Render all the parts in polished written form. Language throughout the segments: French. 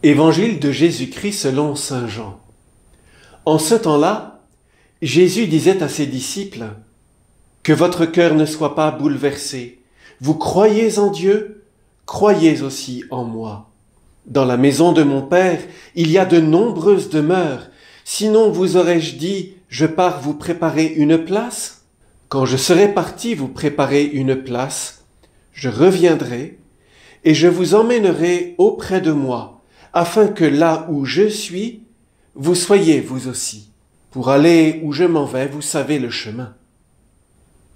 Évangile de Jésus-Christ selon saint Jean. En ce temps-là, Jésus disait à ses disciples : « Que votre cœur ne soit pas bouleversé. Vous croyez en Dieu, croyez aussi en moi. Dans la maison de mon Père, il y a de nombreuses demeures. Sinon vous aurais-je dit : je pars vous préparer une place ? Quand je serai parti vous préparer une place, je reviendrai et je vous emmènerai auprès de moi, afin que là où je suis, vous soyez vous aussi. Pour aller où je m'en vais, vous savez le chemin. »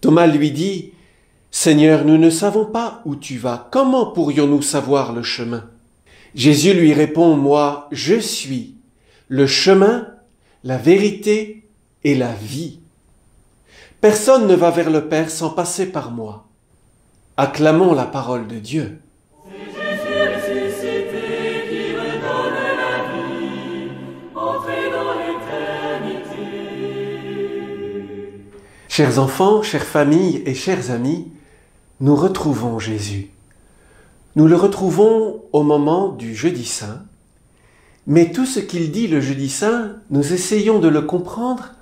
Thomas lui dit : « Seigneur, nous ne savons pas où tu vas. Comment pourrions-nous savoir le chemin ? » Jésus lui répond : « Moi, je suis le chemin, la vérité et la vie. Personne ne va vers le Père sans passer par moi. » Acclamons la parole de Dieu. Chers enfants, chères familles et chers amis, nous retrouvons Jésus. Nous le retrouvons au moment du Jeudi Saint, mais tout ce qu'il dit le Jeudi Saint, nous essayons de le comprendre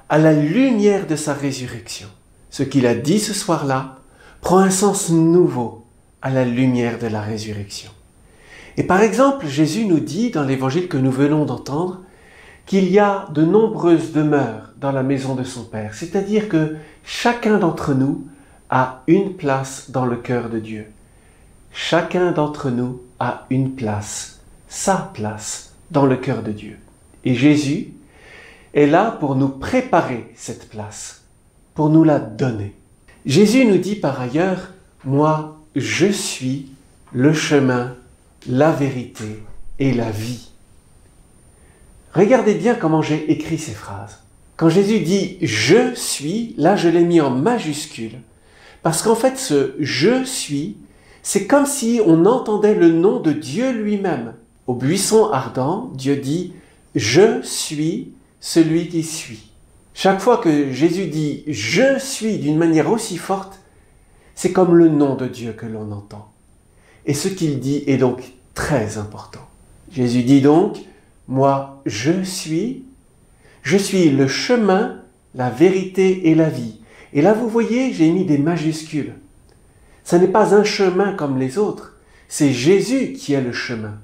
à la lumière de sa résurrection. Ce qu'il a dit ce soir-là prend un sens nouveau à la lumière de la résurrection. Et par exemple, Jésus nous dit dans l'évangile que nous venons d'entendre qu'il y a de nombreuses demeures dans la maison de son Père, c'est-à-dire que chacun d'entre nous a une place dans le cœur de Dieu. Chacun d'entre nous a une place, sa place dans le cœur de Dieu. Et Jésus est là pour nous préparer cette place, pour nous la donner. Jésus nous dit par ailleurs : « Moi, je suis le chemin, la vérité et la vie. » Regardez bien comment j'ai écrit ces phrases. Quand Jésus dit « je suis », là je l'ai mis en majuscule, parce qu'en fait ce « je suis », c'est comme si on entendait le nom de Dieu lui-même. Au buisson ardent, Dieu dit « je suis celui qui suis ». Chaque fois que Jésus dit « je suis » d'une manière aussi forte, c'est comme le nom de Dieu que l'on entend. Et ce qu'il dit est donc très important. Jésus dit donc : moi, je suis le chemin, la vérité et la vie. Et là, vous voyez, j'ai mis des majuscules. Ce n'est pas un chemin comme les autres, c'est Jésus qui est le chemin.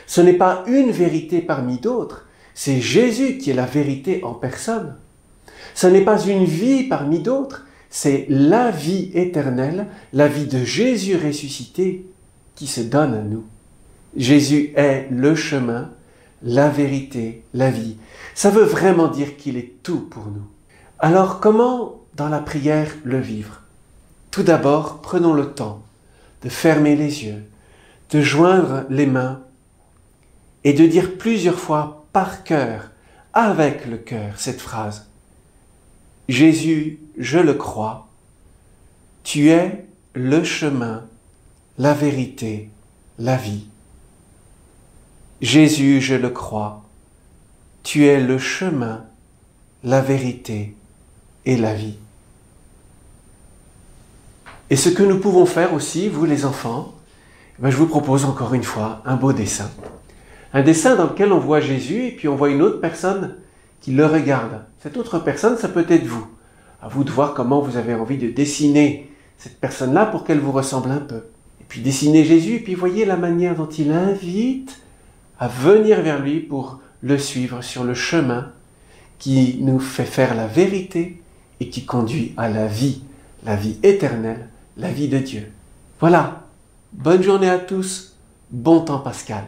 Ce n'est pas une vérité parmi d'autres, c'est Jésus qui est la vérité en personne. Ce n'est pas une vie parmi d'autres, c'est la vie éternelle, la vie de Jésus ressuscité qui se donne à nous. Jésus est le chemin, la vérité, la vie. Ça veut vraiment dire qu'il est tout pour nous. Alors comment, dans la prière, le vivre ? Tout d'abord, prenons le temps de fermer les yeux, de joindre les mains et de dire plusieurs fois par cœur, avec le cœur, cette phrase : « Jésus, je le crois, tu es le chemin, la vérité, la vie. Jésus, je le crois, tu es le chemin, la vérité et la vie. » Et ce que nous pouvons faire aussi, vous les enfants, je vous propose encore une fois un beau dessin. Un dessin dans lequel on voit Jésus et puis on voit une autre personne qui le regarde. Cette autre personne, ça peut être vous. À vous de voir comment vous avez envie de dessiner cette personne-là pour qu'elle vous ressemble un peu. Et puis dessiner Jésus et puis voyez la manière dont il invite à venir vers lui pour le suivre sur le chemin qui nous fait faire la vérité et qui conduit à la vie éternelle, la vie de Dieu. Voilà, bonne journée à tous, bon temps pascal.